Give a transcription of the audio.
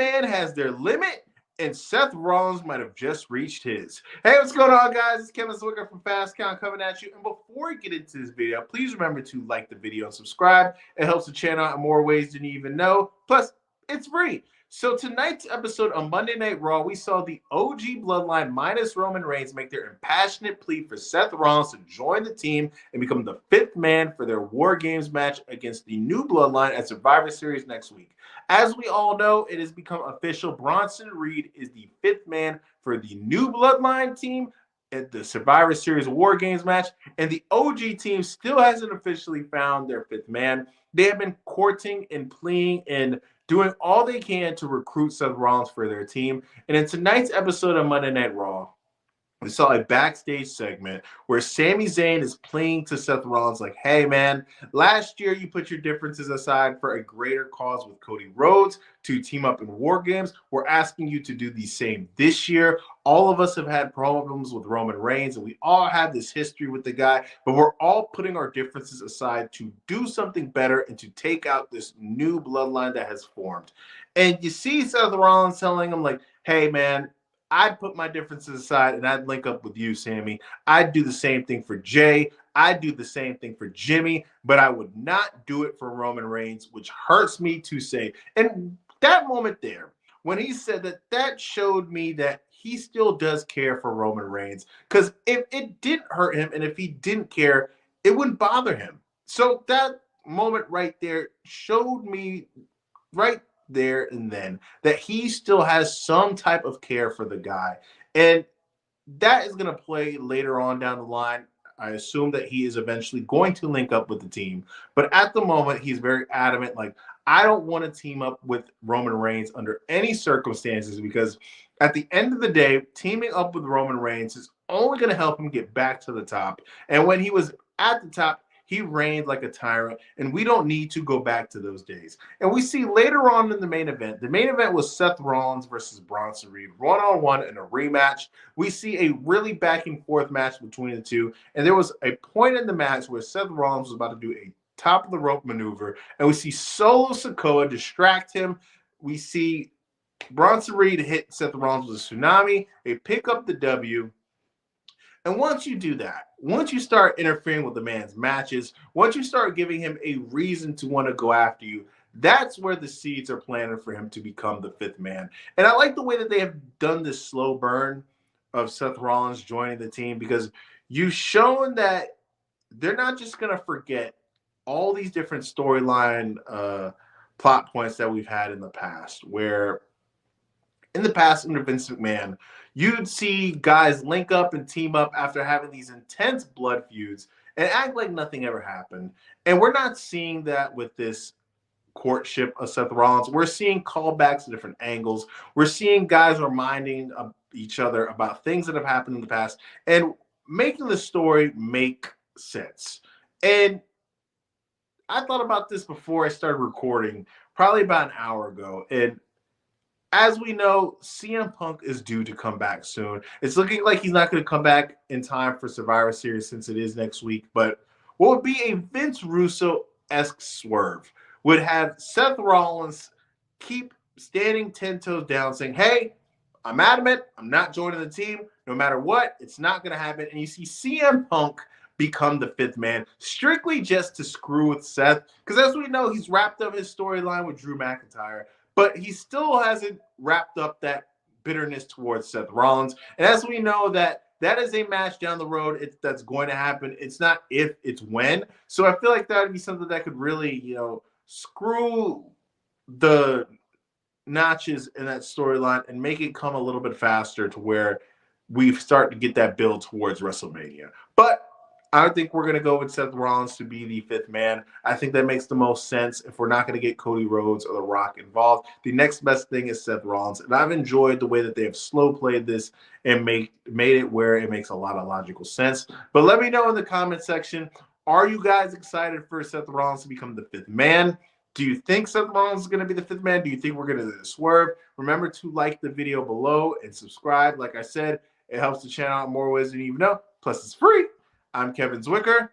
man has their limit, and Seth Rollins might have just reached his. Hey, what's going on, guys? It's Kevin Zwicker from Fast Count coming at you. And before we get into this video, please remember to like the video and subscribe. It helps the channel out in more ways than you even know. Plus, it's free. So tonight's episode on Monday Night Raw, we saw the OG Bloodline minus Roman Reigns make their impassionate plea for Seth Rollins to join the team and become the fifth man for their War Games match against the new Bloodline at Survivor Series next week. As we all know, it has become official. Bronson Reed is the fifth man for the new Bloodline team at the Survivor Series War Games match, and the OG team still hasn't officially found their fifth man. They have been courting and pleading and doing all they can to recruit Seth Rollins for their team. And in tonight's episode of Monday Night Raw, we saw a backstage segment where Sami Zayn is pleading to Seth Rollins like, hey, man, last year you put your differences aside for a greater cause with Cody Rhodes to team up in War Games. We're asking you to do the same this year. All of us have had problems with Roman Reigns, and we all have this history with the guy, but we're all putting our differences aside to do something better and to take out this new bloodline that has formed. And you see Seth Rollins telling him like, hey, man, I'd put my differences aside and I'd link up with you, Sammy. I'd do the same thing for Jay. I'd do the same thing for Jimmy, but I would not do it for Roman Reigns, which hurts me to say. And that moment there, when he said that, that showed me that he still does care for Roman Reigns. Because if it didn't hurt him and if he didn't care, it wouldn't bother him. So that moment right there showed me right there and then that he still has some type of care for the guy, and that is going to play later on down the line. I assume that he is eventually going to link up with the team, but at the moment he's very adamant like, I don't want to team up with Roman Reigns under any circumstances, because at the end of the day, teaming up with Roman Reigns is only going to help him get back to the top. And when he was at the top, he reigned like a tyrant, and we don't need to go back to those days. And we see later on in the main event, was Seth Rollins versus Bronson Reed, one-on-one in a rematch. We see a really back and forth match between the two, and there was a point in the match where Seth Rollins was about to do a top of the rope maneuver, and we see Solo Sikoa distract him. We see Bronson Reed hit Seth Rollins with a tsunami. They pick up the W. And once you do that, once you start interfering with the man's matches, once you start giving him a reason to want to go after you, that's where the seeds are planted for him to become the fifth man. And I like the way that they have done this slow burn of Seth Rollins joining the team, because you've shown that they're not just going to forget all these different storyline plot points that we've had in the past, where in the past under Vince McMahon, you'd see guys link up and team up after having these intense blood feuds and act like nothing ever happened. And we're not seeing that with this courtship of Seth Rollins. We're seeing callbacks to different angles. We're seeing guys reminding each other about things that have happened in the past and making the story make sense. And I thought about this before I started recording, probably about an hour ago. And as we know, CM Punk is due to come back soon. It's looking like he's not going to come back in time for Survivor Series since it is next week. But what would be a Vince Russo-esque swerve would have Seth Rollins keep standing 10 toes down saying, hey, I'm adamant, I'm not joining the team. No matter what, it's not going to happen. And you see CM Punk become the fifth man strictly just to screw with Seth. Because as we know, he's wrapped up his storyline with Drew McIntyre, but he still hasn't wrapped up that bitterness towards Seth Rollins. And as we know, that is a match down the road that's going to happen. It's not if, it's when. So I feel like that would be something that could really, screw the notches in that storyline and make it come a little bit faster to where we start to get that build towards WrestleMania. But I think we're going to go with Seth Rollins to be the fifth man. I think that makes the most sense if we're not going to get Cody Rhodes or The Rock involved. The next best thing is Seth Rollins. And I've enjoyed the way that they have slow played this and made it where it makes a lot of logical sense. But let me know in the comment section, are you guys excited for Seth Rollins to become the fifth man? Do you think Seth Rollins is going to be the fifth man? Do you think we're going to swerve? Remember to like the video below and subscribe. Like I said, it helps the channel out more ways than you even know. Plus, it's free. I'm Kevin Zwicker.